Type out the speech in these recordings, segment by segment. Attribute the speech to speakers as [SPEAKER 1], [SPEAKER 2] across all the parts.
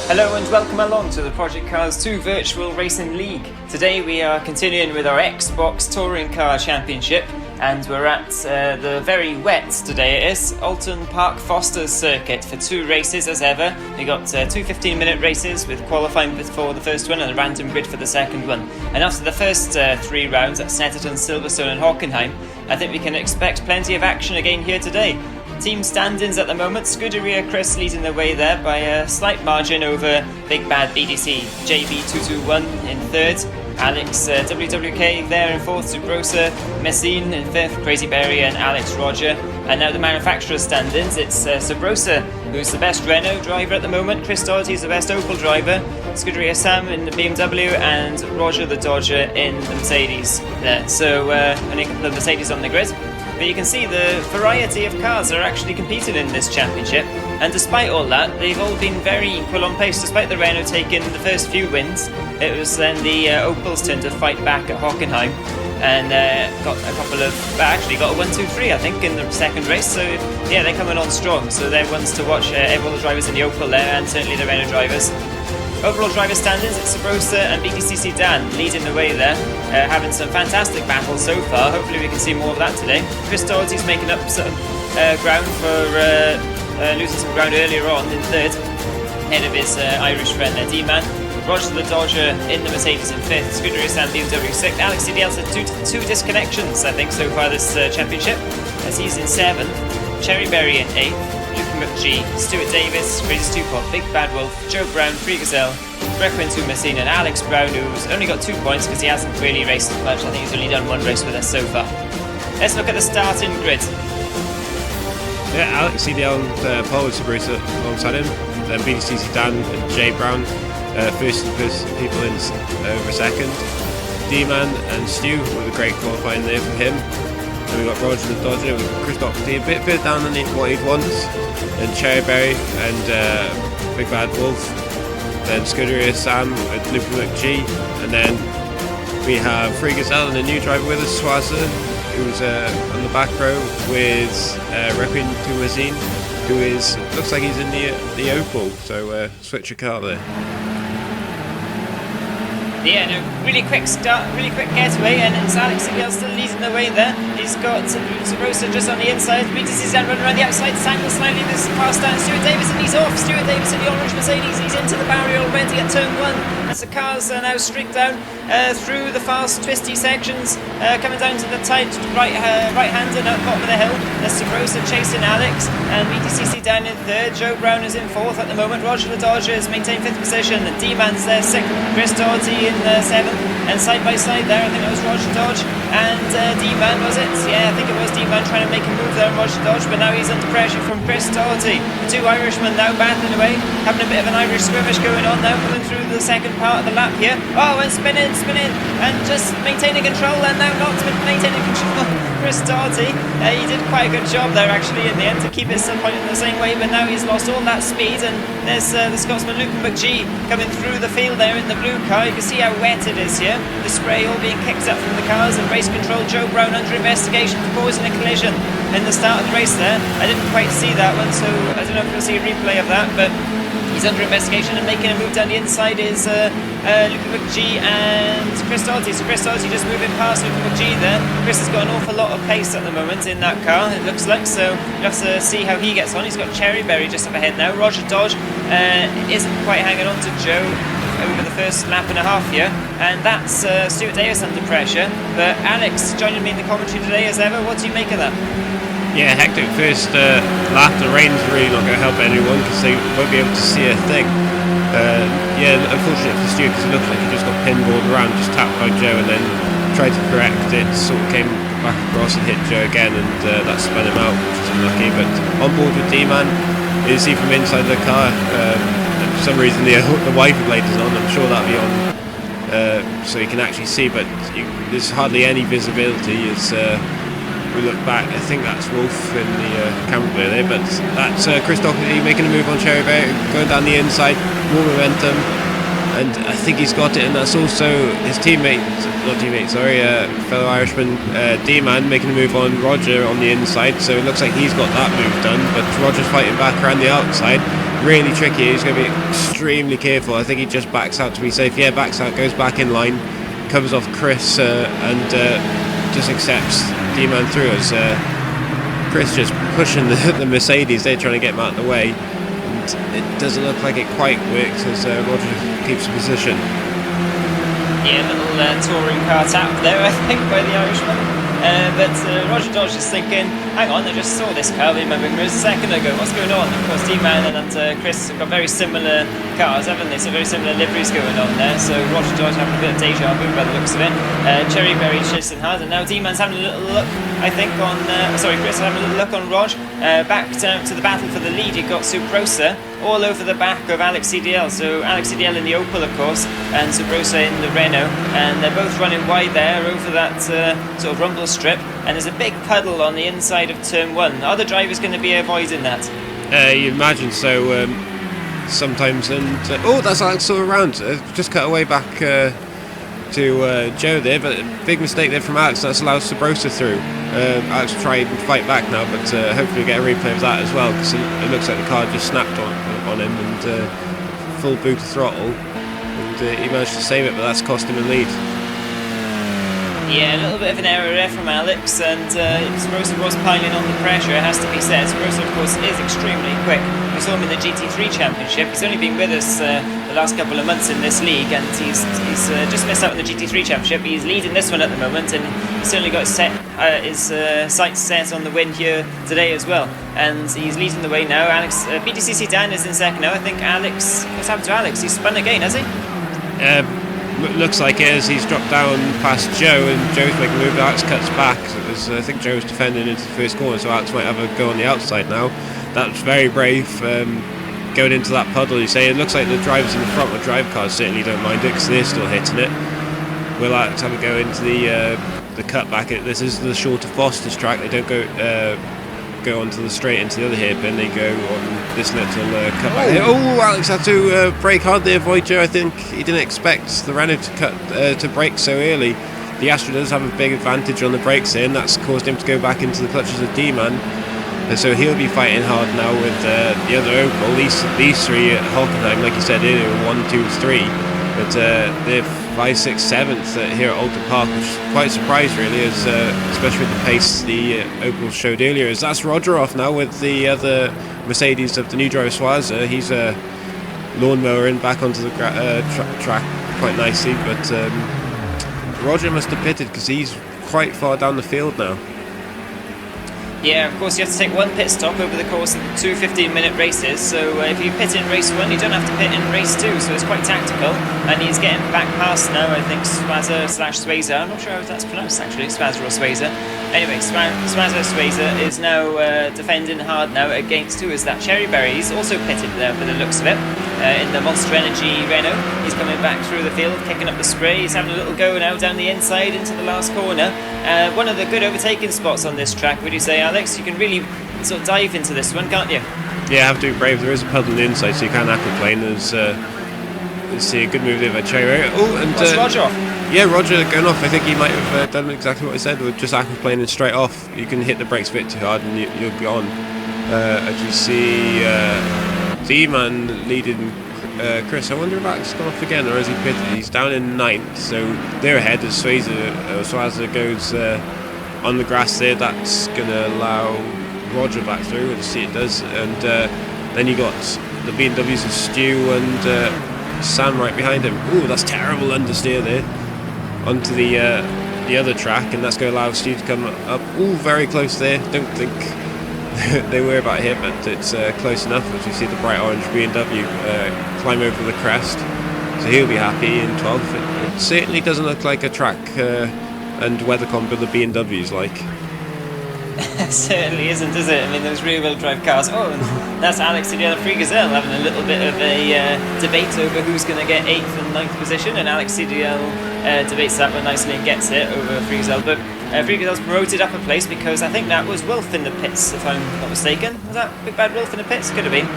[SPEAKER 1] Hello and welcome along to the ProjectCars2 Virtual Racing League. Today we are continuing with our Xbox Touring Car Championship, and we're at the very wet, today it is, Alton Park Foster's circuit for 2 races as ever. We got 2 15-minute races with qualifying for the first one and a random grid for the second one. And after the first 3 rounds at Snetterton, Silverstone and Hockenheim, I think we can expect plenty of action again here today. Team standings at the moment, Scuderia Chris leading the way there by a slight margin over Big Bad BDC, JB221 in 3rd, Alex WWK there in 4th, Subrosa, Messine in 5th, Crazy Berry and Alex Roger. And now the manufacturer's standings, it's Subrosa who's the best Renault driver at the moment, Chris Doherty's the best Opel driver, Scuderia Sam in the BMW and Roger the Dodger in the Mercedes there. So only a couple of Mercedes on the grid. But you can see the variety of cars that are actually competing in this championship, and despite all that, they've all been very equal on pace. Despite the Renault taking the first few wins, it was then the Opel's turn to fight back at Hockenheim, and got a couple of, actually got a 1-2-3 I think in the second race, so yeah, they're coming on strong, so they're ones to watch, all the drivers in the Opel there, and certainly the Renault drivers. Overall driver standings, it's Subrosa and BTCC Dan leading the way there, having some fantastic battles so far. Hopefully we can see more of that today. Chris Doherty's making up some ground for losing some ground earlier on in 3rd, ahead of his Irish friend D-Man. Roger the Dodger in the Mercedes in 5th, Scuderia Sam BMW 6th. Alex CDL's had two disconnections I think so far this championship, as he's in 7th, Cherry Berry in 8th, G, Stuart Davis, Crazy Stupot, Big Bad Wolf, Joe Brown, Free Gazelle, Requin to Messina and Alex Brown, who's only got 2 points because he hasn't really raced much. I think he's only done 1 race with us so far. Let's look at the starting grid.
[SPEAKER 2] Yeah, Alex CDL and Paul with Subrosa alongside him, then BDCC Dan and Jay Brown first people in over second, D-Man and Stu with a great qualifying there for him. And we've got Roger the Dodger with Chris Doherty a bit further down than what he wants, and Cherry Berry and Big Bad Wolf, then Scuderia Sam with Luke McG, and then we have Free Gazelle and a new driver with us, Swaza, who's on the back row with Requin to Mazine, who looks like he's in the Opel, so switch your car there.
[SPEAKER 1] Yeah, no, really quick start, really quick getaway, and it's Alex Sigal still leading the way there. He's got Subrosa just on the inside, BTC's down running around the outside, Samuel slightly this pass down, Stuart Davis, and he's off. Stuart Davis in the orange Mercedes, he's into the barrier already at turn 1, as the cars are now streaked down through the fast twisty sections, coming down to the tight right-hander at the bottom of the hill. There's Subrosa chasing Alex, and BTCC down in 3rd, Joe Brown is in 4th at the moment, Roger the Dodger has maintained 5th position, and D-Man's there 6th, Chris Doherty in 7th, and side by side there I think it was Roger Dodge and D-Man, was it? Yeah, I think it was D-Man trying to make a move there on Roger Dodge, but now he's under pressure from Chris Doherty. The 2 Irishmen now battling away, having a bit of an Irish skirmish going on now, coming through the second part of the lap here. Oh, and spinning, and just maintaining control, and now not maintaining control. Chris Doherty, he did quite a good job there actually in the end to keep it still pointing the same way, but now he's lost all that speed, and there's the Scotsman Luke McG coming through the field there in the blue car. You can see how wet it is here, the spray all being kicked up from the cars, and race control Joe Brown under investigation for causing a collision in the start of the race there. I didn't quite see that one, so I don't know if we'll see a replay of that, but he's under investigation, and making a move down the inside is Luke McG and Chris Doherty. So Chris Doherty just moving past Luke McG there. Chris has got an awful lot of pace at the moment in that car, it looks like, so we'll have to see how he gets on. He's got Cherry Berry just up ahead now. Roger Dodge isn't quite hanging on to Joe over the first lap and a half here, and that's Stuart Davis under pressure. But Alex joining me in the commentary today as ever, what do you make of that?
[SPEAKER 2] Yeah, hectic first lap. The rain's really not going to help anyone because they won't be able to see a thing. Yeah, unfortunate for Stuart because it looked like he just got pinballed around, just tapped by Joe, and then tried to correct it, sort of came back across and hit Joe again, and that spun him out, which is unlucky. But on board with D-Man, is he from inside the car? For some reason the wiper blade is on. I'm sure that'll be on so you can actually see, but there's hardly any visibility as we look back. I think that's Wolf in the camera there, but that's Chris Doherty making a move on Cherry Berry, going down the inside, more momentum, and I think he's got it, and that's also his fellow Irishman D-Man making a move on Roger on the inside, so it looks like he's got that move done, but Roger's fighting back around the outside. really tricky. He's going to be extremely careful. I think he just backs out to be safe. Yeah, backs out, goes back in line, covers off Chris, and just accepts D-Man through as Chris just pushing the Mercedes. They're trying to get him out of the way, and it doesn't look like it quite works as Roger keeps position.
[SPEAKER 1] Yeah, a little touring car tap there, I think, by the Irishman. But Roger Dodge is thinking, hang on, I just saw this car in my mirrors a second ago, what's going on? Of course, D-Man and Chris have got very similar cars, haven't they? So very similar liveries going on there. So Roger Dodge having a bit of deja vu by the looks of it. Cherryberry chasing hard, and now D-Man's having a little look, I think, on... Chris having a little look on Rog. Back down to the battle for the lead, you've got Subrosa all over the back of Alex CDL. So Alex CDL in the Opel, of course, and Subrosa in the Renault, and they're both running wide there over that sort of rumble strip, and there's a big puddle on the inside of turn 1. Are the drivers going to be avoiding that?
[SPEAKER 2] You imagine so, sometimes, and that's Alex all around. Just cut away back to Joe there, but big mistake there from Alex. That's allowed Subrosa through. Alex will try and fight back now, but hopefully get a replay of that as well, because it looks like the car just snapped on him, and full boot of throttle, and he managed to save it, but that's cost him a lead.
[SPEAKER 1] Yeah, a little bit of an error there from Alex, and Subrosa was piling on the pressure, it has to be said. Subrosa, of course, is extremely quick. We saw him in the GT3 Championship. He's only been with us the last couple of months in this league, and he's just missed out on the GT3 Championship. He's leading this one at the moment, and he's certainly got his sights set on the win here today as well. And he's leading the way now. Alex, BTCC Dan is in second now. I think Alex, what's happened to Alex? He's spun again, has he?
[SPEAKER 2] Looks like it as he's dropped down past Joe, and Joe's making a move. Alex cuts back. I think Joe's defending into the first corner, so Alex might have a go on the outside now. That's very brave, going into that puddle. You say it looks like the drivers in the front with drive cars certainly don't mind it, because they're still hitting it. Will Alex have a go into the cutback? This is the shorter Foster's track. They don't go onto the straight into the other hairpin. They go on this little cutback here. Oh, Alex had to brake hard there, avoid Joe. I think he didn't expect the Renault to brake so early. The Astra does have a big advantage on the brakes here, and that's caused him to go back into the clutches of D-Man. And so he'll be fighting hard now with the other Opel. These three at Hockenheim, like you said earlier, 1, 2, 3. But they're 5, 6, 7th here at Alton Park, which is quite a surprise really, as especially with the pace the Opel showed earlier. As that's Roger off now with the other Mercedes of the new driver Swaza. He's lawnmowering back onto the track quite nicely, but Roger must have pitted because he's quite far down the field now.
[SPEAKER 1] Yeah, of course you have to take one pit stop over the course of the 2 15-minute races, so if you pit in race 1 you don't have to pit in race 2, so it's quite tactical, and he's getting back past now, I think, Swaza/Swayza. I'm not sure how that's pronounced actually, Swaza or Swayza. Anyway, Swaza/Swayza is now defending hard now against, who is that? Cherryberry. He's also pitted there by the looks of it, in the Monster Energy Renault. He's coming back through the field, kicking up the spray. He's having a little go now down the inside into the last corner. One of the good overtaking spots on this track, would you say, Alex? You can really sort of dive into this one, can't you? Yeah,
[SPEAKER 2] have to be brave. There is a puddle on the inside, so you can aquaplane. Let's see, a good move there by Cherry. Oh, and
[SPEAKER 1] what's Roger off?
[SPEAKER 2] Yeah, Roger going off. I think he might have done exactly what I said, with just aquaplaning straight off. You can hit the brakes a bit too hard and you'll be on. As you see, D-Man leading Chris. I wonder if Alex has gone off again, or has he pitted? He's down in 9th, so they're ahead as Swaza goes on the grass there. That's going to allow Roger back through. Let's see, it does. And then you got the BMWs of Stu and Sam right behind him. Ooh, that's terrible understeer there onto the other track, and that's going to allow Stu to come up. Ooh, very close there. Don't think they were about here, but it's close enough. As you see the bright orange BMW climb over the crest, so he'll be happy in 12th. It certainly doesn't look like a track and weather comp of the BMWs like.
[SPEAKER 1] It certainly isn't, is it? I mean, those rear-wheel drive cars. Oh, and that's Alex and the other Free Gazelle having a little bit of a debate over who's going to get 8th and 9th position, and Alex CDL debates that one nicely and gets it over Free Gazelle. But Free Gazelle's promoted up a place because I think that was Wolf in the pits, if I'm not mistaken. Was that Big Bad Wolf in the pits? Could have been.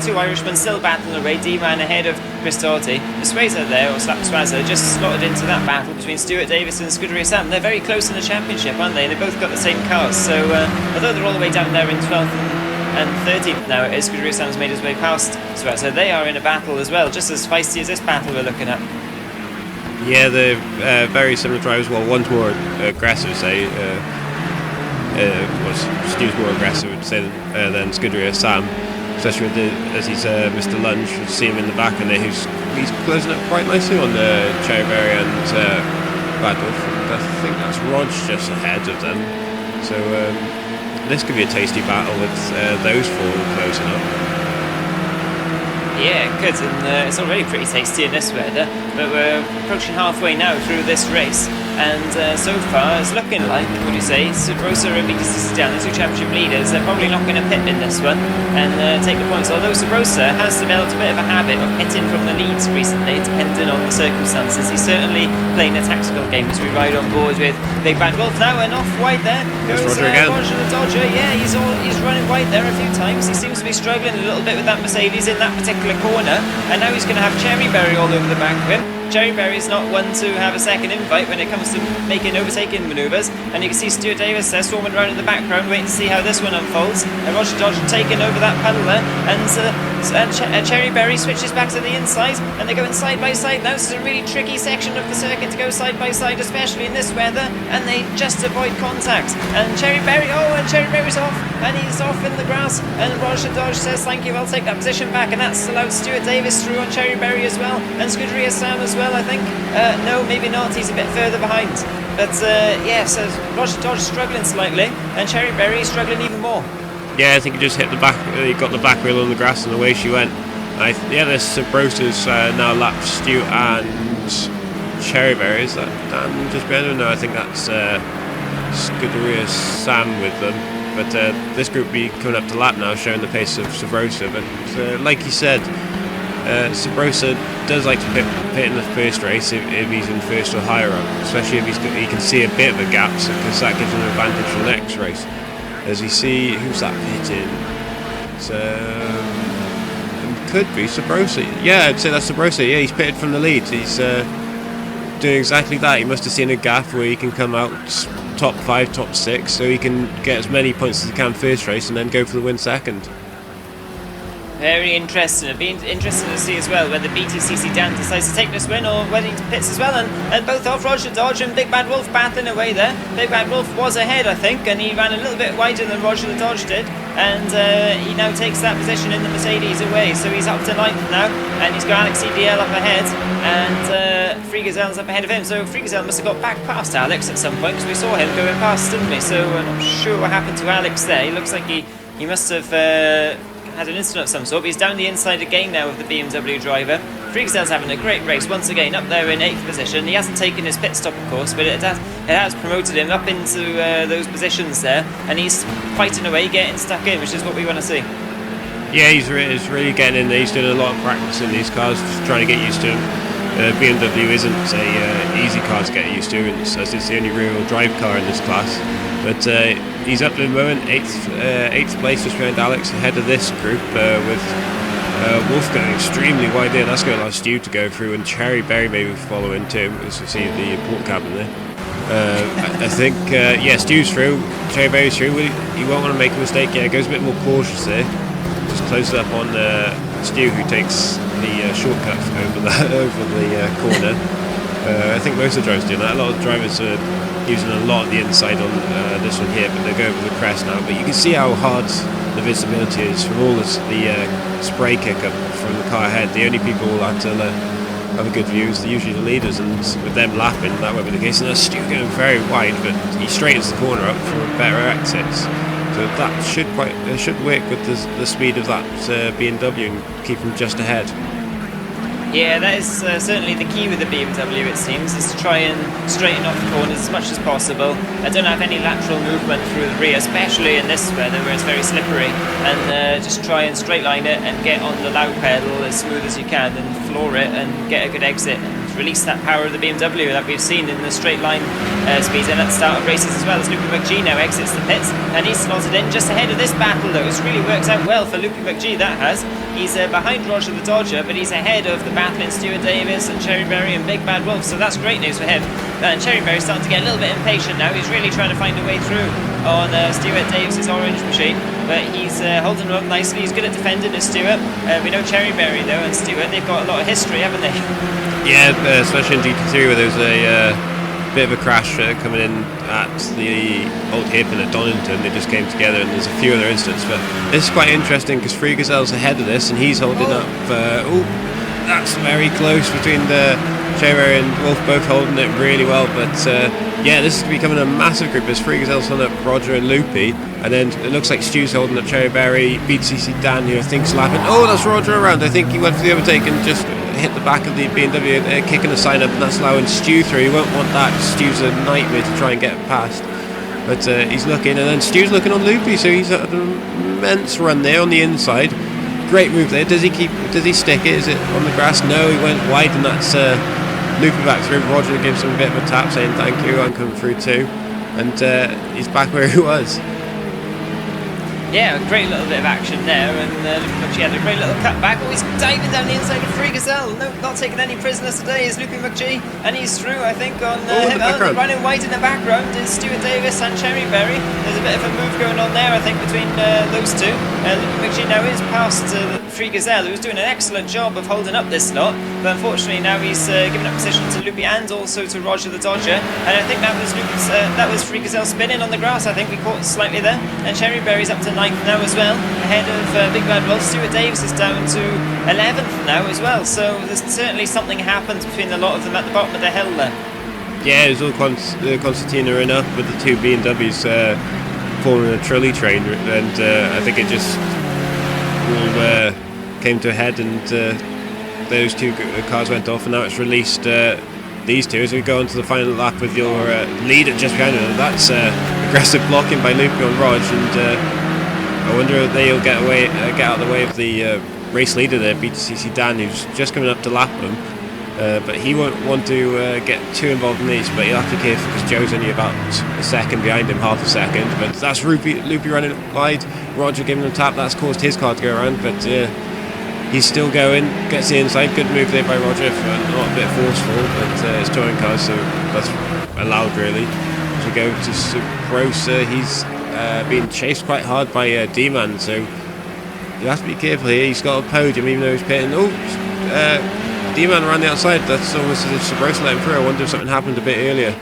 [SPEAKER 1] Two Irishmen still battling away. D-Man ahead of Chris Doherty. The Swayza there, or Swaza, just slotted into that battle between Stuart Davis and Scuderia Sam. They're very close in the championship, aren't they? And they both got the same cars. So although they're all the way down there in 12th and 13th now as Scuderia Sam's made his way past Sweat. So they are in a battle as well, just as feisty as this battle we're looking at.
[SPEAKER 2] Yeah, they're very similar drivers. Well, one's more aggressive, say. Stu's more aggressive, would say, than Scuderia Sam, especially with as he's Mr. Lunge. You see him in the back, and he's closing up quite nicely on the Cherryberry and Badwolf. I think that's Rog just ahead of them. So this could be a tasty battle with those four closing up.
[SPEAKER 1] Yeah, it could, and it's already pretty tasty in this weather, but we're approaching halfway now through this race, and so far it's looking like, would you say, Sabrosa and BTCC down, the two championship leaders, they're probably not going to pit in this one and take the points, although Sabrosa has developed a bit of a habit of pitting from the leads recently, depending on the circumstances. He's certainly playing a tactical game as we ride on board with Big Bad Wolf now, and off wide there goes
[SPEAKER 2] Roger again.
[SPEAKER 1] Roger the Dodger. Yeah, he's running wide there a few times. He seems to be struggling a little bit with that Mercedes in that particular corner, and now he's going to have Cherryberry all over the back of him. Cherryberry's not one to have a second invite when it comes to making overtaking manoeuvres, and you can see Stuart Davis there swarming around in the background waiting to see how this one unfolds, and Roger Dodge taking over that pedal there, and Cherryberry switches back to the inside, and they're going side by side now. This is a really tricky section of the circuit to go side by side, especially in this weather, and they just avoid contact, and Cherryberry's off, and he's off in the grass, and Roger Dodge says thank you, I'll take that position back, and that's allowed Stuart Davis through on Cherryberry as well, and Scuderia Sam as well, I think. No, maybe not, he's a bit further behind. But yes, Roger Dodge struggling slightly, and Cherryberry struggling even more.
[SPEAKER 2] Yeah, I think he just hit the back. He got the back wheel on the grass, and away she went. There's Sabrosa's now lapped Stu and Cherryberry. Is that Dan just behind him? No, I think that's Scuderia Sam with them. But this group will be coming up to lap now, showing the pace of Sabrosa. But like you said, Sabrosa does like to pit in the first race if he's in first or higher up, especially if he can see a bit of a gap, because that gives him an advantage for the next race. As you see, who's that pitting? It could be Sabrosa. Yeah, I'd say that's Sabrosa. Yeah, he's pitted from the lead. He's doing exactly that. He must have seen a gap where he can come out top 5, top 6, so he can get as many points as he can first race and then go for the win second.
[SPEAKER 1] Very interesting. It'd be interesting to see as well whether BTCC Dan decides to take this win or whether he pits as well. And both off, Roger Dodge and Big Bad Wolf battling away there. Big Bad Wolf was ahead, I think, and he ran a little bit wider than Roger the Dodge did. And he now takes that position in the Mercedes away. So he's up to 9th now, and he's got Alex EDL up ahead, and Free Gazelle's up ahead of him. So Free Gazelle must have got back past Alex at some point, because we saw him going past, didn't we? So I'm not sure what happened to Alex there. He looks like he must have had an incident of some sort, but he's down the inside again now of the BMW driver. Freakstell's having a great race once again, up there in 8th position. He hasn't taken his pit stop, of course, but it has promoted him up into those positions there, and he's fighting away, getting stuck in, which is what we want to see.
[SPEAKER 2] Yeah, he's really getting in there. He's doing a lot of practice in these cars, trying to get used to him. BMW isn't a easy car to get used to, as it's the only real drive car in this class. But he's up to the moment, 8th place, just behind Alex, ahead of this group, with Wolf going extremely wide there. That's going to allow Stu to go through, and Cherryberry maybe following too, as you see the port cabin there. I think, Stu's through, Cherryberry's through. He won't want to make a mistake. Yeah, goes a bit more cautious there. Just closes up on Stu, who takes the shortcut over the corner. I think most of the drivers do that. A lot of drivers are using a lot of the inside on this one here, but they go over the crest now. But you can see how hard the visibility is from all the spray kick up from the car ahead. The only people who have to have a good view is usually the leaders, and with them lapping, that won't be the case. And Stu going very wide, but he straightens the corner up for better exits. So that should work with the speed of that BMW and keep him just ahead.
[SPEAKER 1] Yeah, that is certainly the key with the BMW, it seems, is to try and straighten off the corners as much as possible. I don't have any lateral movement through the rear, especially in this weather where it's very slippery, and just try and straight line it and get on the loud pedal as smooth as you can and floor it and get a good exit and release that power of the BMW that we've seen in the straight line speeds and at the start of races, as well as Loopy McGee now exits the pits, and he's slotted in just ahead of this battle though. It's really worked out well for Loopy McGee, that has. He's behind Roger the Dodger, but he's ahead of the battling Stuart Davis and Cherryberry and Big Bad Wolf, so that's great news for him. And Cherryberry's starting to get a little bit impatient now. He's really trying to find a way through on Stuart Davis's orange machine. but he's holding him up nicely. He's good at defending as Stewart. We know Cherryberry though and Stewart, they've got a lot of history, haven't they?
[SPEAKER 2] Yeah, especially in DT3 where there was a bit of a crash coming in at the old hairpin at Donington. They just came together, and there's a few other incidents, but this is quite interesting because Free Gazelle's ahead of this and he's holding up. That's very close between the Cherryberry and Wolf, both holding it really well, but yeah, this is becoming a massive group. There's Free Gazelle's holding up Roger and Loopy, and then it looks like Stu's holding up Cherryberry, BTCC Dan, who I think's lapping. Oh, that's Roger around. I think he went for the overtake and just hit the back of the BMW, kicking the sign up, and that's allowing Stu through. He won't want that. Stu's a nightmare to try and get past, but he's looking, and then Stu's looking on Loopy, so he's at an immense run there on the inside. Great move there. Does he stick it? Is it on the grass? No, he went wide, and that's Loopy back through. Roger gives him a bit of a tap saying thank you, I'm coming through too, and he's back where he was.
[SPEAKER 1] Yeah, a great little bit of action there, and she had a great little cut back. Oh, he's diving down the inside of Free Gazelle. No, not taking any prisoners today is Loopy McGee, and he's through, I think, on him. Running wide in the background is Stuart Davis and Cherryberry. There's a bit of a move going on there, I think, between those two. Loopy McGee now is past Free Gazelle, who's doing an excellent job of holding up this lot, but unfortunately now he's giving up position to Loopy and also to Roger the Dodger, and I think that was Free Gazelle spinning on the grass. I think we caught slightly there, and Cherryberry's up to 9th now as well, ahead of Big Bad Wolf. Stuart Davis is down to 11th now as well, so there's certainly something happened between the lot of them at the bottom of the hill there.
[SPEAKER 2] Yeah, it was all Constantina in up with the two B&Ws forming a trolley train, and I think it just all came to a head, and those two cars went off, and now it's released these two as we go into the final lap with your leader just behind them. That's aggressive blocking by Loopy on Rog, and I wonder if they'll get out of the way of the race leader there, BTCC Dan, who's just coming up to lap them. But he won't want to get too involved in these, but he'll have to be careful because Joe's only about a second behind him, half a second. But that's Loopy running wide, Roger giving him a tap. That's caused his car to go around, but he's still going, gets the inside. Good move there by Roger, not a bit forceful, but it's touring cars, so that's allowed really. As we go to Subrosa, he's being chased quite hard by D-Man, so you have to be careful here. He's got a podium even though he's pitting. D-Man around the outside. That's almost as if Subrosa let him through. I wonder if something happened a bit earlier.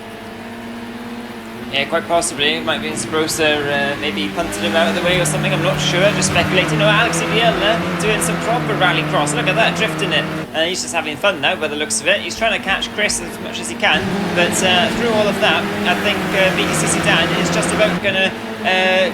[SPEAKER 1] Yeah, quite possibly. It might be Subrosa maybe punted him out of the way or something, I'm not sure, just speculating. No, Alex Ibiel doing some proper rally cross. Look at that, drifting it. He's just having fun now by the looks of it. He's trying to catch Chris as much as he can, but through all of that, I think BTCC Dan is just about going to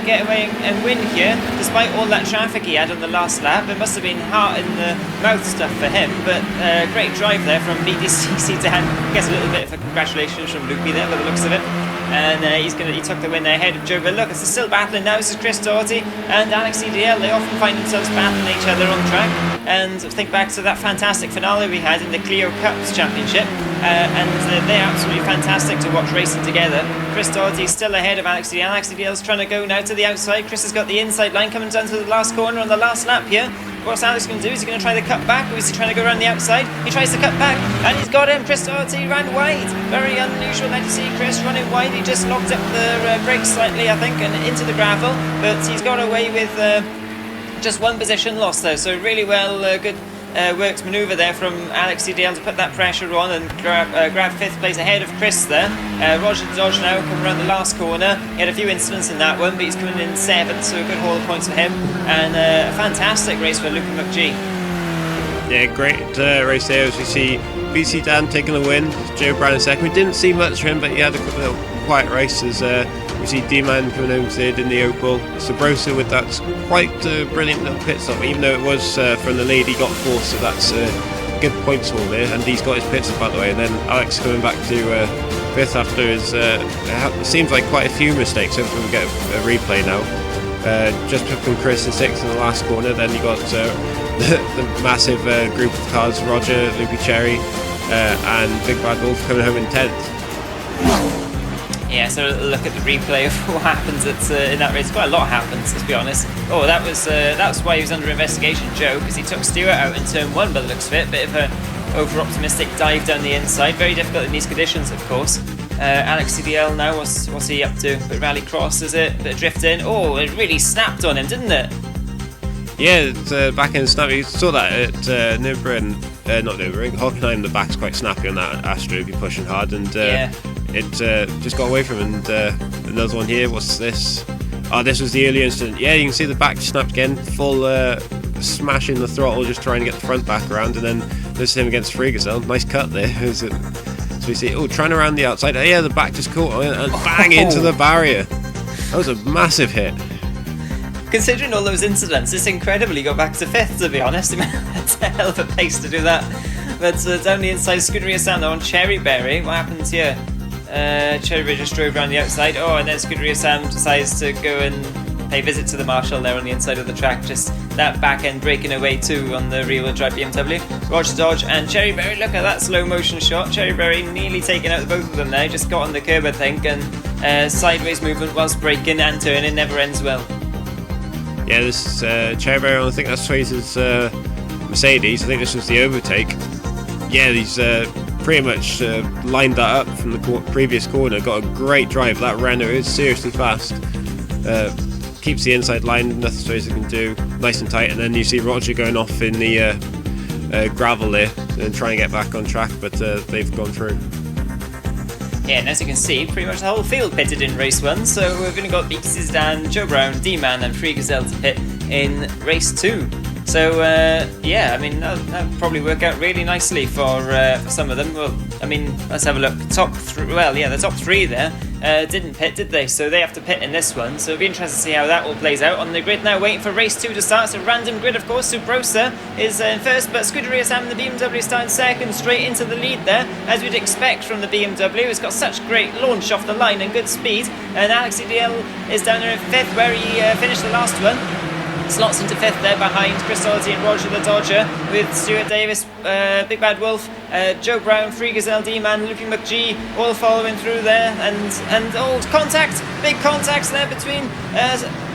[SPEAKER 1] get away and win here, despite all that traffic he had on the last lap. It must have been heart in the mouth stuff for him, but great drive there from BTCC Dan. I guess a little bit of a congratulations from Loopy there by the looks of it. And he took the win there ahead of Joe. But look, it's still battling now. This is Chris Doherty and Alex EDL. They often find themselves battling each other on track. And think back to that fantastic finale we had in the Clio Cups Championship, and they're absolutely fantastic to watch racing together. Chris Doherty's still ahead of Alex EDL. Alex EDL's trying to go now to the outside. Chris has got the inside line coming down to the last corner on the last lap here. What's Alex going to do? Is he going to try to cut back, or is he trying to go around the outside? He tries to cut back, and he's got him. Chris Doherty ran wide. Very unusual now to see Chris running wide. He just locked up the brakes slightly, I think, and into the gravel, but he's got away with just one position lost though. So really well, good worked manoeuvre there from Alex EDL to put that pressure on and grab fifth place ahead of Chris there. Roger Dodge now coming around the last corner. He had a few incidents in that one, but he's coming in 7th, so a good haul of points for him, and a fantastic race for Loopy McGee.
[SPEAKER 2] Yeah, great race there as we see BC Dan taking the win, Joe Brown in second. We didn't see much from him, but he had a little quiet race as we see D-Man coming home third in the Opel. Subrosa with that quite brilliant little pit stop, even though it was from the lead, he got fourth, so that's good points for there, and he's got his pit stop by the way. And then Alex coming back to fifth after his it seems like quite a few mistakes. Hopefully we'll get a replay now. Just picking Chris in sixth in the last corner. Then you got the massive group of cars, Roger, Loopy Cherry, and Big Bad Wolf coming home in 10th.
[SPEAKER 1] Yeah, so look at the replay of what happens in that race. Quite a lot happens, let's be honest. Oh, that's why he was under investigation, Joe, because he took Stewart out in turn 1 by the looks of it. Bit of a over-optimistic dive down the inside. Very difficult in these conditions, of course. Alex CDL now, what's he up to? Bit of rallycross, is it? Bit of drifting. Oh, it really snapped on him, didn't it?
[SPEAKER 2] Yeah, it's back end snap. You saw that at Nürburgring, not Nürburgring, Hockenheim. The back's quite snappy on that Astro if you're pushing hard, and it just got away from him. And another one here. What's this? Oh, this was the earlier incident. Yeah, you can see the back snapped again, full smashing the throttle, just trying to get the front back around, and then there's him against Friegesel. Nice cut there. So we see, trying around the outside. Oh, yeah, the back just caught and bang into the barrier. That was a massive hit.
[SPEAKER 1] Considering all those incidents, it's incredible he got back to 5th, to be honest. It's a hell of a pace to do that. But down the inside, Scuderia Sam on Cherryberry. What happens here? Cherryberry just drove around the outside. Oh, and then Scuderia Sam decides to go and pay visit to the Marshal there on the inside of the track. Just that back end breaking away too on the rear-wheel drive BMW. Roger Dodge and Cherryberry. Look at that slow motion shot. Cherryberry nearly taking out the both of them there. Just got on the curb, I think, and sideways movement whilst braking and turning never ends well.
[SPEAKER 2] Yeah, this Cherryberry, I think that's Swayze's Mercedes. I think this was the overtake. Yeah, he's pretty much lined that up from the previous corner. Got a great drive. That Renault is seriously fast. Keeps the inside line, nothing Swayze can do. Nice and tight. And then you see Roger going off in the gravel there and trying to get back on track, but they've gone through.
[SPEAKER 1] Yeah, and as you can see, pretty much the whole field pitted in race 1, so we've only got BT Zidane, Joe Brown, D-Man and Friegesel to pit in race 2. So, yeah, I mean, that'll probably work out really nicely for some of them. Well, I mean, let's have a look. The top 3 there didn't pit, did they? So they have to pit in this one. So it'll be interesting to see how that all plays out. On the grid now, waiting for race 2 to start. It's a random grid, of course. Subrosa is in first, but Scuderia Sam and the BMW starting second, straight into the lead there, as we'd expect from the BMW. It's got such great launch off the line and good speed. And Alex EDL is down there in 5th, where he finished the last one. Slots into 5th there behind Chris Doherty and Roger the Dodger, with Stuart Davis, Big Bad Wolf, Joe Brown, Friegesel, D-Man, Looping McGee all following through there, and old contact, big contacts there between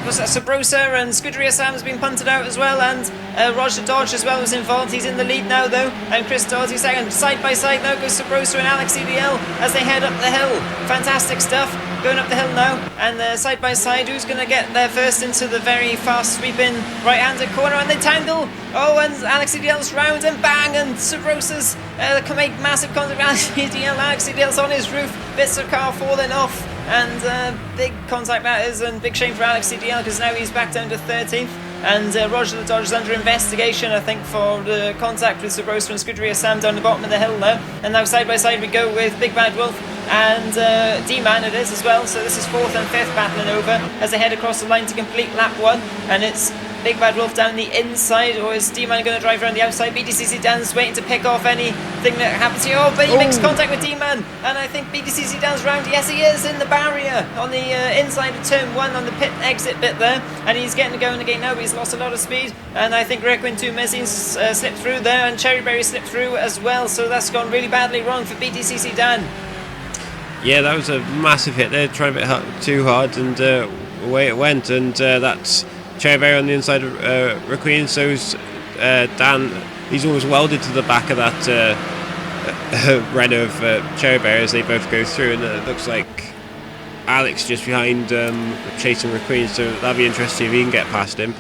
[SPEAKER 1] Sabrosa and Scuderia Sam has been punted out as well, and Roger Dodge as well was involved. He's in the lead now though, and Chris Doherty second. Side by side now goes Sabrosa and Alex EDL as they head up the hill. Fantastic stuff. Going up the hill now, and side by side, who's going to get there first into the very fast sweeping right-handed corner, and they tangle. Oh, and Alex EDL's round, and bang, and Sabrosa's made massive contact with Alex EDL. Alex EDL's on his roof, bits of car falling off, and big contact that is, and big shame for Alex EDL because now he's back down to 13th. And Roger the Dodge is under investigation, I think, for the contact with Sabrosa and Scuderia Sam down the bottom of the hill there. And now side by side we go with Big Bad Wolf and D-Man it is as well. So this is 4th and 5th battling over as they head across the line to complete lap 1. And it's Big Bad Wolf down the inside, or is D-Man going to drive around the outside? BTCC Dan's waiting to pick off anything that happens here. Oh, but he makes contact with D-Man, and I think BTCC Dan's round. Yes, he is in the barrier on the inside of turn 1 on the pit exit bit there, and he's getting going again now, but he's lost a lot of speed. And I think Requin 2 Mezzines slipped through there, and Cherryberry slipped through as well, so that's gone really badly wrong for BTCC Dan.
[SPEAKER 2] Yeah, that was a massive hit there, trying a bit too hard, and away it went, and that's Cherryberry on the inside of Requiem, so's Dan. He's almost welded to the back of that Renault of Cherryberry as they both go through, and it looks like Alex just behind chasing Requiem, so that'll be interesting if he can get past him.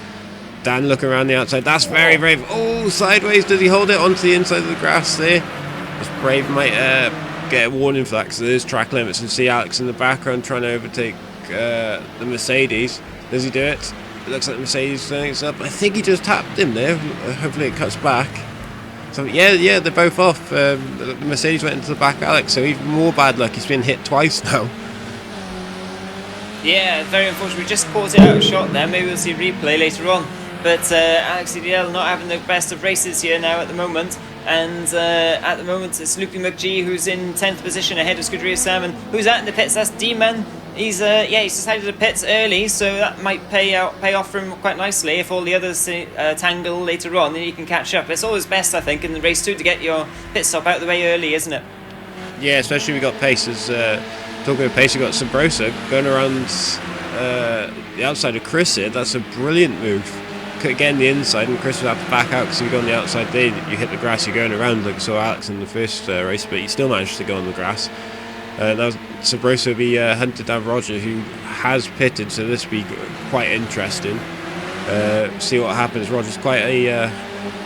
[SPEAKER 2] Dan looking around the outside, that's very brave. Oh, sideways, does he hold it onto the inside of the grass there? This Brave might get a warning for that because there's track limits, and see Alex in the background trying to overtake the Mercedes. Does he do it? It looks like the Mercedes turning it up. I think he just tapped him there. Hopefully it cuts back. So yeah, they're both off. The Mercedes went into the back of Alex, so even more bad luck. He's been hit twice now.
[SPEAKER 1] Yeah, very unfortunate. We just caught it out of shot there. Maybe we'll see replay later on. But Alex EDL not having the best of races here now at the moment. And at the moment it's Looping McGee who's in 10th position ahead of Scuderia Sam, and who's out in the pits. That's D-Man. He's decided to pits early, so that might pay off for him quite nicely. If all the others tangle later on, then you can catch up. It's always best, I think, in the race 2 to get your pit stop out of the way early, isn't it?
[SPEAKER 2] Yeah, especially we got paces. Talking about pace, we got Sabrosa going around the outside of Chris here. That's a brilliant move. Again, the inside, and Chris would have to back out because if you go on the outside there, you hit the grass, you're going around like so Alex in the first race, but he still managed to go on the grass. Now Sabrosa will be hunted down Roger, who has pitted, so this will be quite interesting. See what happens. Roger's quite a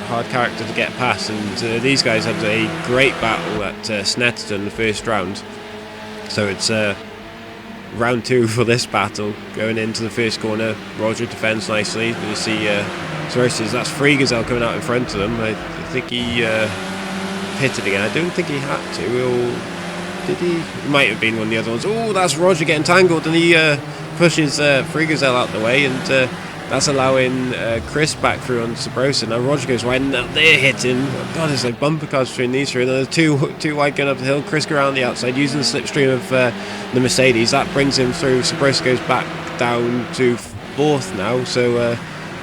[SPEAKER 2] hard character to get past, and these guys had a great battle at Snetterton the first round. So it's round 2 for this battle. Going into the first corner, Roger defends nicely. You see Sabrosa, that's Freegazelle coming out in front of them. I think he pitted again. I don't think he had to. Or did he? It might have been one of the other ones. Oh, that's Roger getting tangled, and he pushes Freegazelle out the way, and that's allowing Chris back through on Sabrosa. Now Roger goes wide, and they're hitting. Oh God, there's like bumper cars between these three. And there's two wide going up the hill. Chris go around the outside using the slipstream of the Mercedes. That brings him through. Sabrosa goes back down to 4th now. So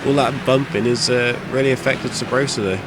[SPEAKER 2] all that bumping has really affected Sabrosa there.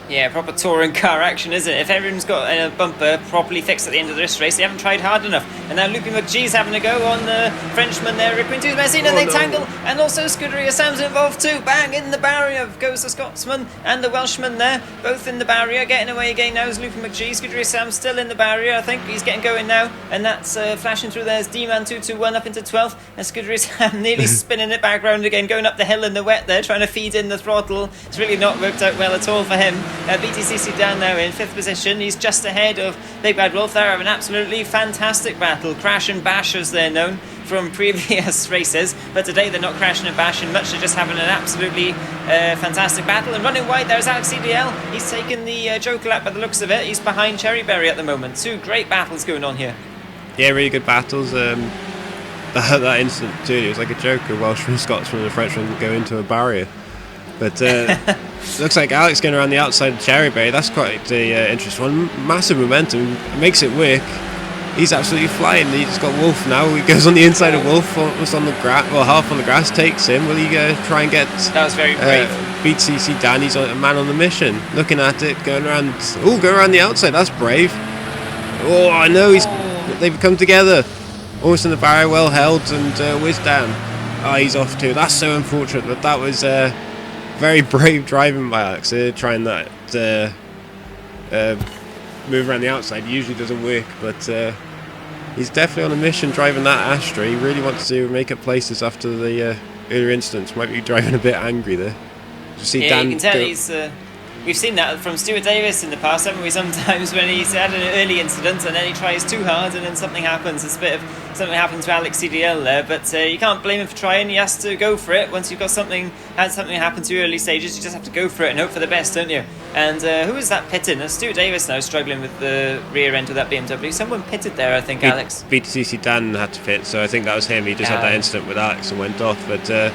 [SPEAKER 1] Yeah, proper touring car action, isn't it? If everyone's got a bumper properly fixed at the end of this race, they haven't tried hard enough. And now Loopy McGee's having a go on the Frenchman there, Ripping to Messina, and they tangle. And also Scuderia Sam's involved too. Bang, in the barrier goes the Scotsman and the Welshman there, both in the barrier. Getting away again now is Loopy McGee. Scuderia Sam's still in the barrier, I think. He's getting going now. And that's flashing through there. There's D-Man 221 up into 12th. And Scuderia Sam nearly spinning it back round again, going up the hill in the wet there, trying to feed in the throttle. It's really not worked out well at all for him. BTCC down now in 5th position. He's just ahead of Big Bad Wolf. They're having an absolutely fantastic battle. Crash and bash, as they're known from previous races, but today they're not crashing and bashing much. They're just having an absolutely fantastic battle. And running wide there's Alex CDL. He's taken the Joker lap by the looks of it. He's behind Cherryberry at the moment. 2 great battles going on here.
[SPEAKER 2] Yeah, really good battles. That instant too, it was like a Joker. Welshman, Scotsman and Frenchman go into a barrier. But looks like Alex going around the outside of Cherryberry. That's quite the interesting one. Massive momentum. Makes it work. He's absolutely flying. He's got Wolf now. He goes on the inside of Wolf. Almost on the grass. Well, half on the grass. Takes him. Will he try and get...
[SPEAKER 1] That was very brave.
[SPEAKER 2] BTCC Dan. He's a man on the mission. Looking at it. Going around... Oh, go around the outside. That's brave. Oh, I know. They've come together. Almost in the barrier. Well held. And whizzed down. Oh, he's off too. That's so unfortunate. But that was... very brave driving by Alex. Trying that move around the outside usually doesn't work, but he's definitely on a mission driving that Astra. He really wants to make up places after the earlier incidents. Might be driving a bit angry there. See
[SPEAKER 1] yeah,
[SPEAKER 2] Dan
[SPEAKER 1] you can tell he's... We've seen that from Stuart Davis in the past, haven't we? Sometimes when he's had an early incident and then he tries too hard and then something happens. It's a bit of something happened to Alex CDL there, but you can't blame him for trying. He has to go for it. Once you've got something happen to you early stages, you just have to go for it and hope for the best, don't you? And who is that pitting? Stuart Davis now struggling with the rear end of that BMW. Someone pitted there, I think, Alex.
[SPEAKER 2] BTCC Dan had to pit, so I think that was him. He just had that incident with Alex and went off, but...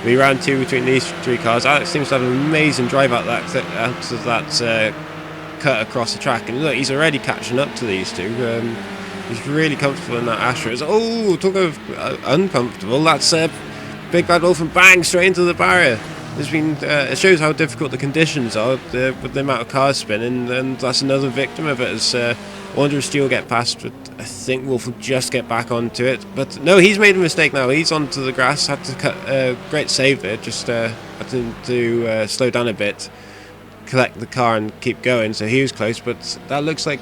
[SPEAKER 2] we round 2 between these 3 cars. Alex seems to have an amazing drive out that cut across the track, and look, he's already catching up to these 2. He's really comfortable in that Astra. Oh, talk of uncomfortable. That's Big Bad Wolf and bang straight into the barrier. There's been it shows how difficult the conditions are with the amount of cars spinning, and that's another victim of it. As Wanderer Steel get past, but I think Wolf will just get back onto it. But no, he's made a mistake now. He's onto the grass. Had to cut. Great save there. Just had to slow down a bit, collect the car, and keep going. So he was close. But that looks like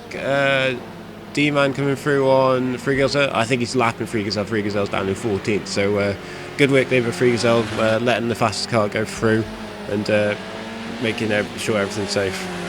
[SPEAKER 2] D-Man coming through on Freegazelle. I think he's lapping Freegazelle. Freegazelle's down in 14th. So good work there for Freegazelle, letting the fastest car go through and making sure everything's safe.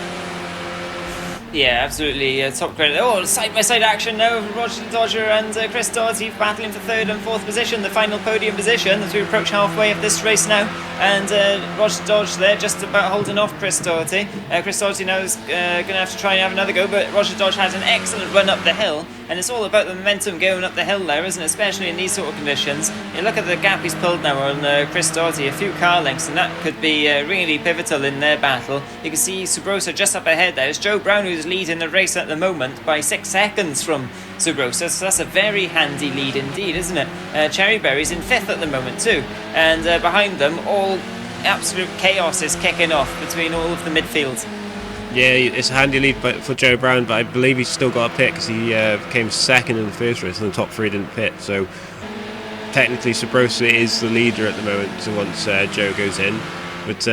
[SPEAKER 1] Yeah, absolutely. Top credit. Oh, side-by-side action now. Roger Dodger and Chris Doherty battling for 3rd and 4th position, the final podium position as we approach halfway of this race now. And Roger Dodge there just about holding off Chris Doherty. Chris Doherty now is going to have to try and have another go, but Roger Dodge has an excellent run up the hill. And it's all about the momentum going up the hill there, isn't it? Especially in these sort of conditions. You look at the gap he's pulled now on Chris Doherty, a few car lengths, and that could be really pivotal in their battle. You can see Subrosa just up ahead there. It's Joe Brown who's leading the race at the moment by 6 seconds from Subrosa, so that's a very handy lead indeed, isn't it? Cherryberry's in 5th at the moment too, and behind them all absolute chaos is kicking off between all of the midfield.
[SPEAKER 2] Yeah, it's a handy lead for Joe Brown, but I believe he's still got a pit because he came 2nd in the first race and the top 3 didn't pit, so technically Subrosa is the leader at the moment once Joe goes in, but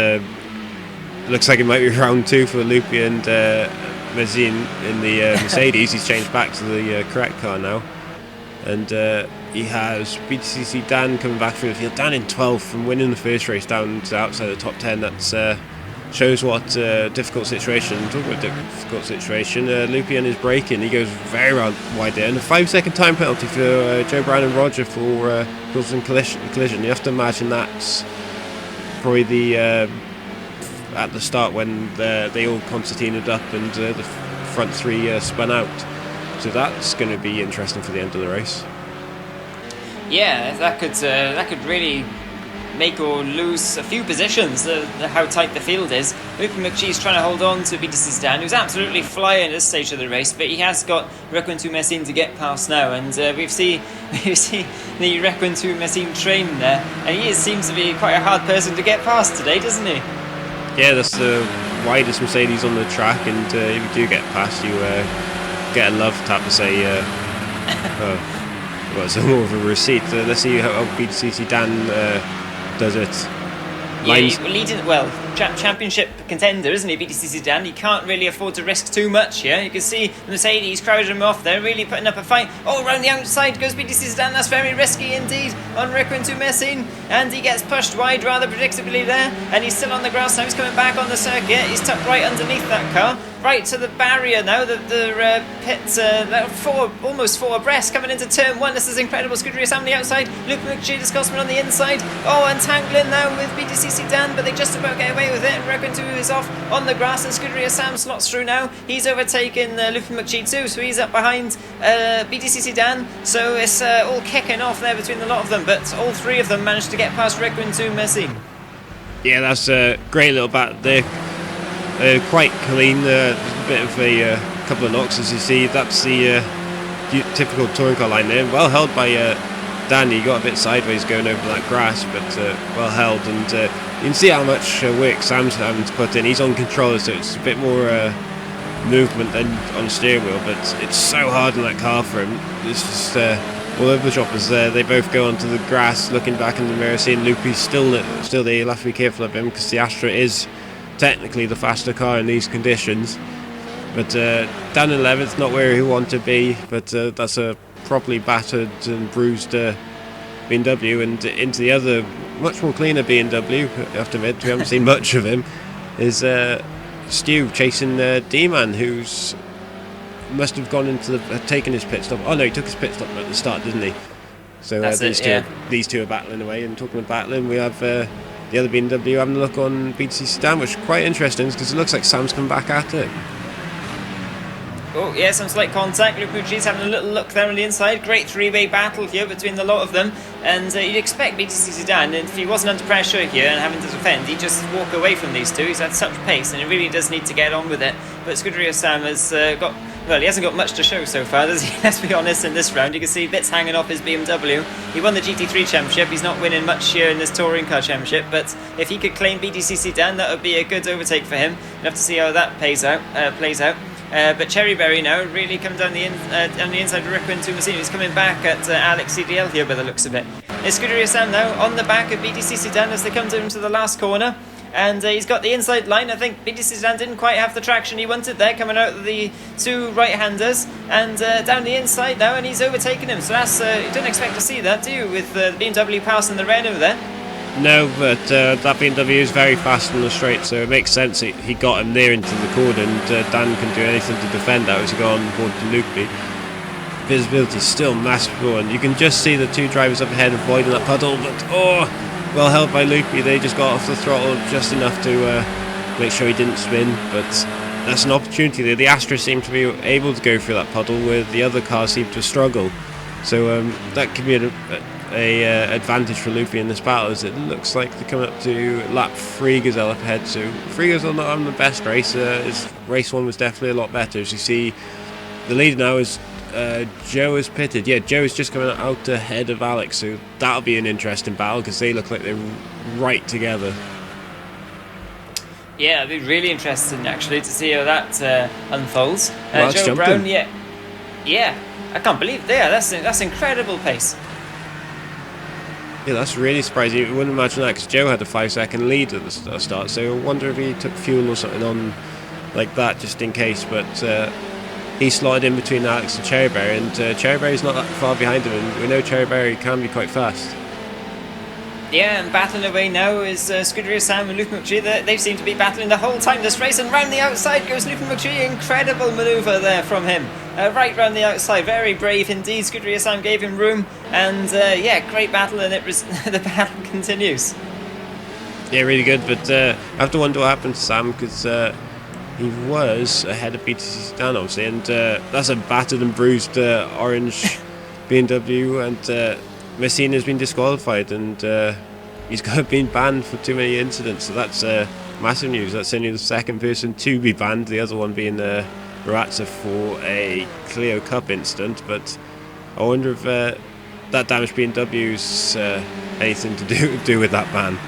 [SPEAKER 2] looks like it might be round 2 for Loopy and Mazin in the Mercedes. He's changed back to the correct car now. And he has BTCC Dan coming back through the field. Dan in 12th from winning the first race down to outside the top 10. That shows what difficult situation. Talking about difficult situation, Lupien is braking. He goes very wide there. And a 5-second time penalty for Joe Brown and Roger for causing collision. You have to imagine that's probably the at the start when they all concertinaed up and the front three spun out. So that's going to be interesting for the end of the race.
[SPEAKER 1] Yeah, that could really make or lose a few positions, how tight the field is. Luke McGee's trying to hold on to BTC Dan, who's absolutely flying at this stage of the race, but he has got Requin 2 Messine to get past now, and we've seen the Requin 2 Messine train there, and he seems to be quite a hard person to get past today, doesn't he?
[SPEAKER 2] Yeah, that's the widest Mercedes on the track, and if you do get past, you get a love tap to say, well, it's more of a receipt. Let's see how BTCC Dan does it.
[SPEAKER 1] Lines. Yeah, leading, well, championship contender, isn't he, BTCC Dan? He can't really afford to risk too much here. You can see the Mercedes crowding him off there, really putting up a fight. Oh, around the outside goes BTCC Dan. That's very risky indeed on Requin 2 Messine. And he gets pushed wide rather predictably there. And he's still on the grass now. He's coming back on the circuit. He's tucked right underneath that car. Right to the barrier now. The pits, almost four abreast coming into turn one. This is incredible. Scuderia Sam on the outside. Luke McGee, the Scotsman on the inside. Oh, entangling now with BTCC Dan, but they just about get away with it. Requin 2 is off on the grass, and Scuderia Sam slots through now. He's overtaken Luke McGee too, so he's up behind BTCC Dan. So it's all kicking off there between the lot of them, but all three of them managed to get past Requin 2 Messine. Yeah,
[SPEAKER 2] that's a great little battle there. Quite clean, a bit of a couple of knocks as you see. That's the typical touring car line there. Well held by Danny. He got a bit sideways going over that grass, but well held. And you can see how much work Sam's having to put in. He's on controller, so it's a bit more movement than on the steering wheel, but it's so hard in that car for him. It's just all over the shop as they both go onto the grass, looking back in the mirror, seeing Loopy's still there. You'll have to be careful of him because the Astra is technically the faster car in these conditions, but down in 11th, not where he wanted to be, but that's a properly battered and bruised BMW, and into the other much more cleaner BMW, I have to admit, we haven't seen much of him, is Stu chasing D-Man, who's must have gone into taken his pit stop. Oh no, he took his pit stop at the start, didn't he? So these two are battling away, and talking of battling, we have the other BMW having a look on BTC Dan, which is quite interesting because it looks like Sam's come back at it.
[SPEAKER 1] Oh, yeah, some slight contact. Luke Mucci's having a little look there on the inside. Great three-way battle here between the lot of them. And you'd expect BTC Dan, if he wasn't under pressure here and having to defend, he'd just walk away from these two. He's had such pace and he really does need to get on with it. But Scuderia Sam has well, he hasn't got much to show so far, does he? Let's be honest, in this round. You can see bits hanging off his BMW. He won the GT3 Championship. He's not winning much here in this Touring Car Championship, but if he could claim BTCC Dan, that would be a good overtake for him. We'll have to see how that plays out. But Cherryberry now really come down the inside of Requin 2 Messine. He's coming back at Alex CDL here by the looks of it. It's Scuderia Sam now on the back of BTCC Dan as they come down to the last corner. And he's got the inside line. I think BTCC Dan didn't quite have the traction he wanted there, coming out of the two right-handers. And down the inside now, and he's overtaken him. So that's you don't expect to see that, do you, with the BMW passing the Renault there?
[SPEAKER 2] No, but that BMW is very fast on the straight, so it makes sense he got him there into the corner, and Dan can do anything to defend that as he got on board to Loopy. Visibility is still masterful, and you can just see the two drivers up ahead avoiding that puddle, but well held by Loopy. They just got off the throttle just enough to make sure he didn't spin, but that's an opportunity there. The Astra seem to be able to go through that puddle where the other cars seem to struggle, so that could be a advantage for Loopy in this battle, as it looks like they're coming up to lap 3 Gazelle up ahead. So 3 Gazelle not having the best race. His race 1 was definitely a lot better. As you see, the leader now is Joe is pitted. Yeah, Joe is just coming out ahead of Alex, so that'll be an interesting battle because they look like they're right together. Yeah,
[SPEAKER 1] it'll be really interesting actually to see how that unfolds.
[SPEAKER 2] Well,
[SPEAKER 1] Joe Brown, yeah, I can't believe that's incredible pace.
[SPEAKER 2] Yeah, that's really surprising. You wouldn't imagine that because Joe had a 5-second lead at the start, so I wonder if he took fuel or something on like that, just in case. But he slotted in between Alex and Cherryberry, and Cherryberry's not that far behind him, and we know Cherryberry can be quite fast.
[SPEAKER 1] Yeah, and battling away now is Scuderia Sam and Luke McGee. They seem to be battling the whole time this race, and round the outside goes Luke McGee. Incredible manoeuvre there from him. Right round the outside, very brave indeed. Scuderia Sam gave him room, and great battle, and the battle continues.
[SPEAKER 2] Yeah, really good, but I have to wonder what happened to Sam, because he was ahead of BTC Sedan, obviously, and that's a battered and bruised orange BMW, and Messina's been disqualified, and he's been banned for too many incidents, so that's massive news. That's only the second person to be banned, the other one being Marazza for a Clio Cup incident, but I wonder if that damaged BMW's anything to do with that ban.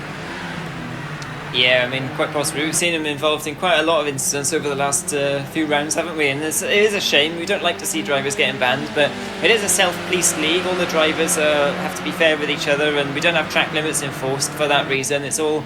[SPEAKER 1] Yeah, I mean, quite possibly. We've seen him involved in quite a lot of incidents over the last few rounds, haven't we? And it is a shame. We don't like to see drivers getting banned, but it is a self-policed league. All the drivers have to be fair with each other, and we don't have track limits enforced for that reason. It's all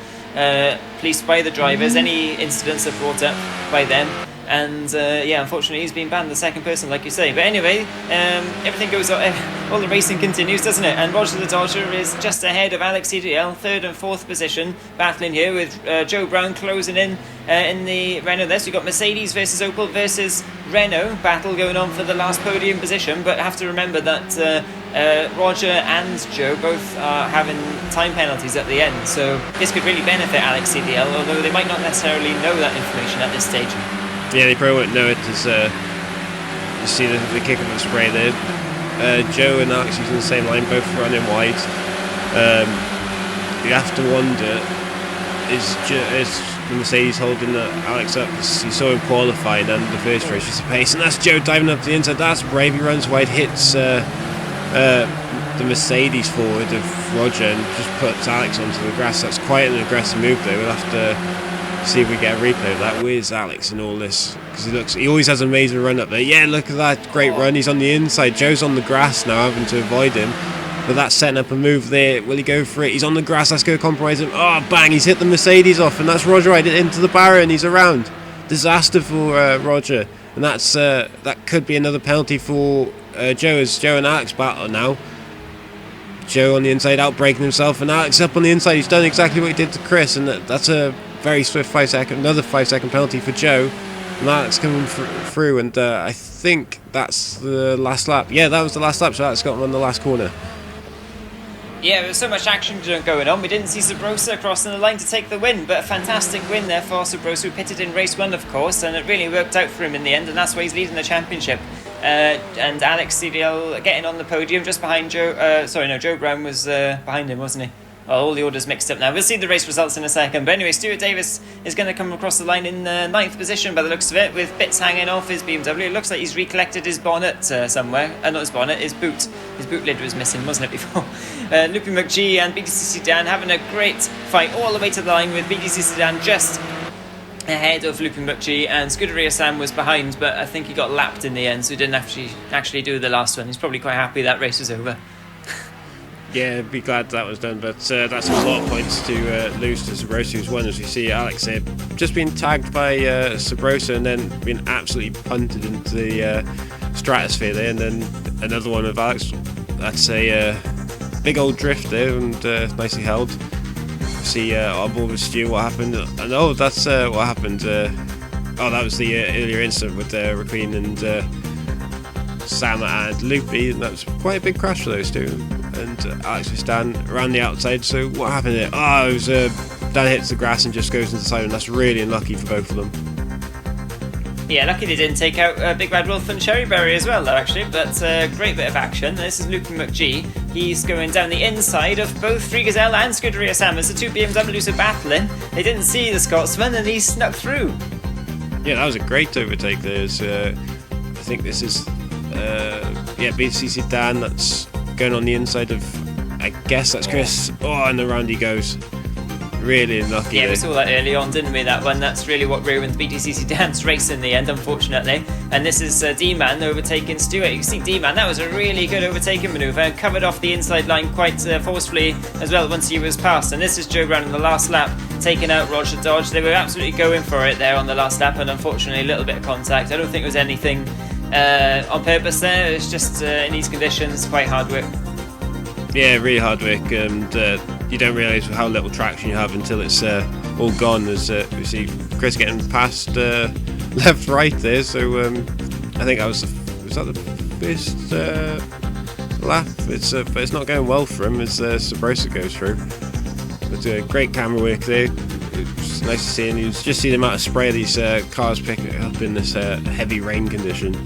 [SPEAKER 1] policed by the drivers. Any incidents are brought up by them. And unfortunately he's been banned, the second person, like you say. But anyway, everything goes on, all the racing continues, doesn't it? And Roger the Dodger is just ahead of Alex CDL, third and fourth position, battling here with Joe Brown closing in the Renault there. So you've got Mercedes versus Opel versus Renault battle going on for the last podium position. But have to remember that Roger and Joe both are having time penalties at the end. So this could really benefit Alex CDL, although they might not necessarily know that information at this stage.
[SPEAKER 2] Yeah, they probably won't know it as you see the kick of the spray there. Joe and Alex using the same line, both running wide. You have to wonder, is the Mercedes holding Alex up? Because you saw him qualifying under the first race with the pace, and that's Joe diving up the inside. That's brave. He runs wide, hits the Mercedes forward of Roger, and just puts Alex onto the grass. That's quite an aggressive move though. We'll have to see if we get a replay of that. Where's Alex in all this? Because he always has an amazing run up there. Yeah, look at that great run. He's on the inside. Joe's on the grass now, having to avoid him. But that's setting up a move there. Will he go for it? He's on the grass. Let's go compromise him. Oh, bang! He's hit the Mercedes off, and that's Roger right into the barrier, and he's around. Disaster for Roger, and that's that could be another penalty for Joe. As Joe and Alex battle now. Joe on the inside, out braking himself, and Alex up on the inside. He's done exactly what he did to Chris, and that's a very swift another 5-second penalty for Joe, and Alex coming through, and I think that's the last lap. Yeah, that was the last lap, so Alex got him on the last corner.
[SPEAKER 1] Yeah, there was so much action going on. We didn't see Sabrosa crossing the line to take the win, but a fantastic win there for Sabrosa, who pitted in race 1, of course, and it really worked out for him in the end, and that's why he's leading the championship. And Alex CDL getting on the podium just behind Joe. Joe Brown was behind him, wasn't he? Well, all the orders mixed up now. We'll see the race results in a second. But anyway, Stuart Davis is going to come across the line in 9th position by the looks of it, with bits hanging off his BMW. It looks like he's recollected his bonnet somewhere. Not his bonnet, his boot. His boot lid was missing, wasn't it, before? Loopy McGee and BTC Sedan having a great fight all the way to the line, with BTC Sedan just ahead of Loopy McGee, and Scuderia Sam was behind, but I think he got lapped in the end, so he didn't actually do the last one. He's probably quite happy that race was over.
[SPEAKER 2] Yeah, be glad that was done, but that's a lot of points to lose to Sabrosa, who's won. As we see Alex here, just been tagged by Sabrosa and then been absolutely punted into the stratosphere there, and then another one of Alex. That's a big old drift there, and nicely held. See on board with Stu what happened, and that's what happened. That was the earlier incident with Raquin and Sam and Loopy, and that was quite a big crash for those two. And Alex was standing around the outside. So what happened there? It was Dan hits the grass and just goes into the side, and that's really unlucky for both of them.
[SPEAKER 1] Yeah, lucky they didn't take out Big Bad Wolf and Cherryberry as well, though, actually. But great bit of action. This is Luke McGee. He's going down the inside of both Free Gazelle and Scuderia Sam as the two BMWs are battling. They didn't see the Scotsman, and he snuck through.
[SPEAKER 2] Yeah, that was a great overtake. There's, I think this is, BTC Dan. That's going on the inside of, I guess that's Chris. And around he goes. Really unlucky.
[SPEAKER 1] Yeah, we saw that early on, didn't we? That one. That's really what ruined BTCC Dan's race in the end, unfortunately. And this is D-Man overtaking Stewart. You can see D-Man, that was a really good overtaking manoeuvre, and covered off the inside line quite forcefully as well once he was passed. And this is Joe Brown in the last lap, taking out Roger Dodge. They were absolutely going for it there on the last lap, and unfortunately a little bit of contact. I don't think it was anything on purpose there. It's just in these conditions, quite hard work.
[SPEAKER 2] Yeah, really hard work, and you don't realise how little traction you have until it's all gone. As we see Chris getting past left, right there. So I think was that the first lap? But it's not going well for him as Sabrosa goes through. But great camera work there. It's nice to see, and you just see the amount of spray these cars pick up in this heavy rain condition.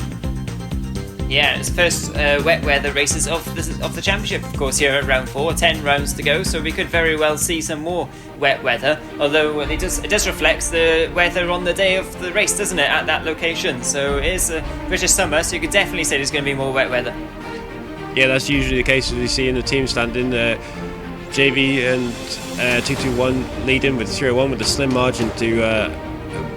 [SPEAKER 1] Yeah, it's the first wet weather races of the championship, of course, here at round 4. 10 rounds to go, so we could very well see some more wet weather. Although it does reflect the weather on the day of the race, doesn't it, at that location? So it is British summer, so you could definitely say there's going to be more wet weather. Yeah,
[SPEAKER 2] that's usually the case as we see in the team standing. JV and 221 leading with 301 with a slim margin to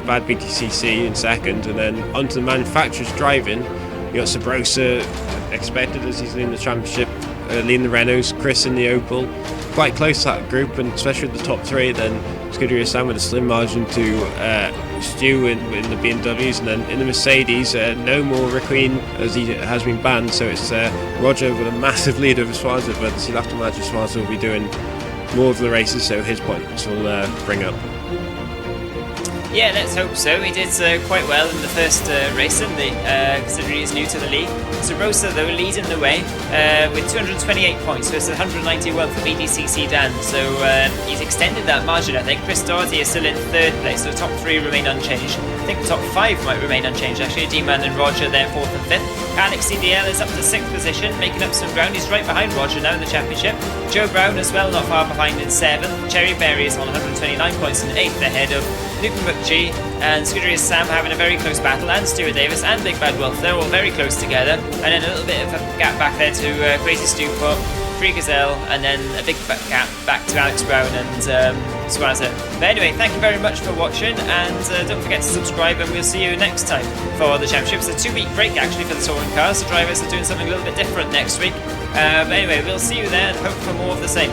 [SPEAKER 2] Bad BTCC in second, and then onto the manufacturers driving. You got Sabrosa expected as he's leading the championship, leading the Renaults, Chris in the Opel, quite close to that group, and especially with the top 3. Then Scuderia Sam with a slim margin to Stu in the BMWs, and then in the Mercedes, no more Requeen as he has been banned. So it's Roger with a massive lead over Swaza, but you'll have to imagine Swaza will be doing more of the races, so his points will bring up.
[SPEAKER 1] Yeah, let's hope so. He did quite well in the first race, considering he's new to the league. Sabrosa, though, leading the way with 228 points versus 191 for BDCC Dan. So he's extended that margin, I think. Chris Doherty is still in third place, so the top 3 remain unchanged. I think the top 5 might remain unchanged, actually. D-Man and Roger there, 4th and 5th. Alex CDL is up to 6th position, making up some ground. He's right behind Roger now in the championship. Joe Brown as well, not far behind in 7th. Cherry Berry is on 129 points in 8th, ahead of Newton McGee and Scuderia Sam having a very close battle, and Stuart Davis and Big Bad Wolf. They're all very close together, and then a little bit of a gap back there to Crazy Stu Pop, Free Gazelle, and then a big gap back to Alex Brown and Swaza. But anyway, thank you very much for watching, and don't forget to subscribe, and we'll see you next time for the championship. It's a 2-week break actually for the touring cars. The drivers are doing something a little bit different next week. But anyway, we'll see you there and hope for more of the same.